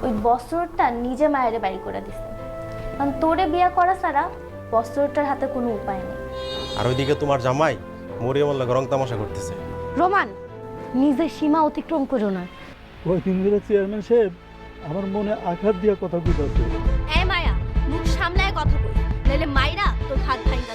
ওই বস্ত্রটা নিজে মায়ের বাড়ি করে দিছে, কারণ তোরে বিয়া করা ছাড়া বস্ত্রটার হাতে কোনো উপায় নেই। আর ওইদিকে তোমার জামাই মরিয়ম আল্লাহ রং তামাশা করতেছে। রোমান, নিজের সীমা অতিক্রম করো না। কয়েকদিন ধরে চেয়ারম্যান সাহেব আমার মনে আঘাত দিয়া কথা কইতাছে। এ মায়া, মুখ সামলায় কথা বল, নাহলে মাইরা তোর হাত ভাঙা।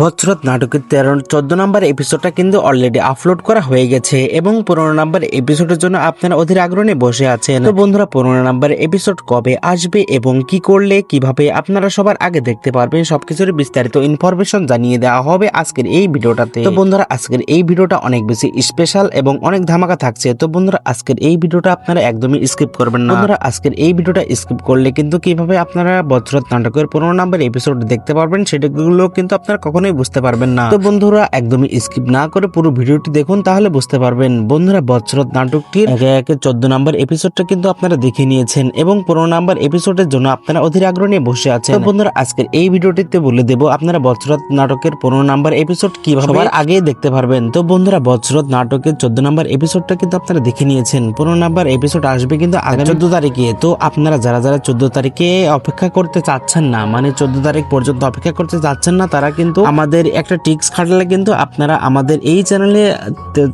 বজ্রত নাটকের 13-14 নম্বর এপিসোডটা কিন্তু অলরেডি আপলোড করা হয়ে গেছে এবং 15 নম্বর এপিসোডের জন্য আপনারা অধীর আগ্রহ নিয়ে বসে আছেন। তো বন্ধুরা, 15 নম্বর এপিসোড কবে আসবে এবং কি করলে কিভাবে আপনারা সবার আগে দেখতে পারবেন সবকিছুর বিস্তারিত ইনফরমেশন জানিয়ে দেওয়া হবে আজকের এই ভিডিওটাতে। তো বন্ধুরা, আজকের এই ভিডিওটা অনেক বেশি স্পেশাল এবং অনেক ধামাকা থাকছে। তো বন্ধুরা, আজকের এই ভিডিওটা আপনারা একদমই স্কিপ করবেন না। বন্ধুরা, আজকের এই ভিডিওটা স্কিপ করলে কিন্তু কিভাবে আপনারা বজ্রত নাটকের 15 নম্বর এপিসোড দেখতে পারবেন সেটাগুলো কিন্তু আপনারা কখনোই বুঝতে পারবেন না। তো বন্ধুরা, একদমই স্কিপ না করে পুরো ভিডিওটি দেখুন, তাহলে বুঝতে পারবেন। বন্ধুরা, বজ্রত নাটকটির একে একে 14 নম্বর এপিসোডটা কিন্তু আপনারা দেখে নিয়েছেন এবং 15 নম্বর এপিসোডের জন্য আপনারা অধীর আগ্রহ নিয়ে বসে আছেন। তো বন্ধুরা, আজকের এই ভিডিওটিতে বলে দেব আপনারা বজ্রত নাটকের 15 নম্বর এপিসোড কিভাবে সবার আগে দেখতে পারবেন। তো বন্ধুরা, বজ্রত নাটকের 14 নম্বর এপিসোডটা কিন্তু আপনারা দেখে নিয়েছেন। 15 নম্বর এপিসোড আসবে কিন্তু আগামী 14 তারিখে। তো আপনারা যারা যারা 14 তারিখে অপেক্ষা করতে চাচ্ছেন না, মানে 14 তারিখ পর্যন্ত অপেক্ষা করতে চাচ্ছেন না, তারা কিন্তু আমাদের একটা টিক্স খাটালে কিন্তু আপনারা আমাদের এই চ্যানেলে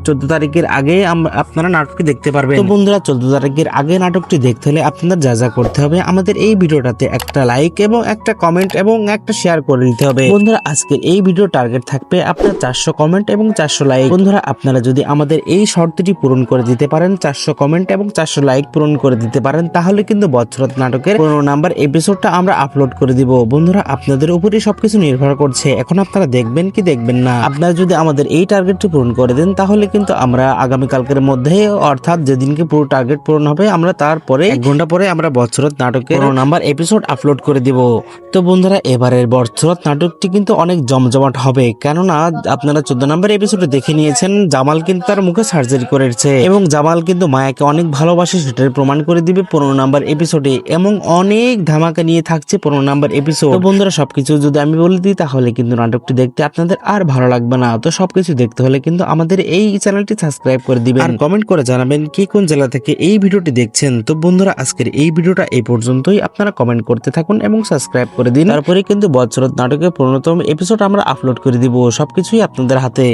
14 তারিখের আগে আপনারা নাটকটি দেখতে পারবেন। তো বন্ধুরা, 14 তারিখের আগে নাটকটি দেখতে হলে আপনাদের যা যা করতে হবে, আমাদের এই ভিডিওটাতে একটা লাইক এবং একটা কমেন্ট এবং একটা শেয়ার করে দিতে হবে। বন্ধুরা, আজকের এই ভিডিও টার্গেট থাকবে আপনার 400 কমেন্ট এবং 400 লাইক। বন্ধুরা, আপনারা যদি আমাদের এই শর্তটি পূরণ করে দিতে পারেন, 400 কমেন্ট এবং 400 লাইক পূরণ করে দিতে পারেন, তাহলে কিন্তু বজ্রত নাটকের 15 নাম্বার এপিসোডটা আমরা আপলোড করে দিব। বন্ধুরা, আপনাদের উপরই সবকিছু নির্ভর করছে, এখন আপনারা দেখবেন কি দেখবেন না। আপনারা যদি আমাদের এই টার্গেটটি পূরণ করে দেন, তাহলে কিন্তু আমরা আগামী কালকের মধ্যে, অর্থাৎ যেদিনকে পুরো টার্গেট পূরণ হবে, আমরা তারপরে 1 ঘন্টা পরে আমরা বজ্রত নাটকের 15 নাম্বার এপিসোড আপলোড করে দিব। তো বন্ধুরা, এবারের বজ্রত নাটকটি কিন্তু অনেক জমজমাট হবে, কেননা আপনারা 14 নাম্বার এপিসোডে দেখে নিয়েছেন জামাল কিন্তু তার মুখে সার্জারি করেছে এবং জামাল কিন্তু মায়াকে অনেক ভালোবাসে, সেটার প্রমাণ করে দিবে 15 নাম্বার এপিসোডে এবং অনেক ধামাকা নিয়ে থাকছে 15 নাম্বার এপিসোড। তো বন্ধুরা, সবকিছু যদি আমি বলে দিই তাহলে কিন্তু নাটকটি দেখতে আপনাদের আর ভালো লাগবে না। তো সবকিছু দেখতে হলে কিন্তু আমাদের এই চ্যানেলটি সাবস্ক্রাইব করে দিবেন আর কমেন্ট করে জানাবেন কি কোন জেলা থেকে এই ভিডিওটি দেখছেন। তো বন্ধুরা, আজকের এই ভিডিওটা এই পর্যন্তই। আপনারা কমেন্ট করতে থাকুন এবং সাবস্ক্রাইব করে দিন, তারপরে কিন্তু বজ্রত নাটকের 15তম এপিসোড আমরা আপলোড করে দিব। সবকিছুই আপনাদের হাতে।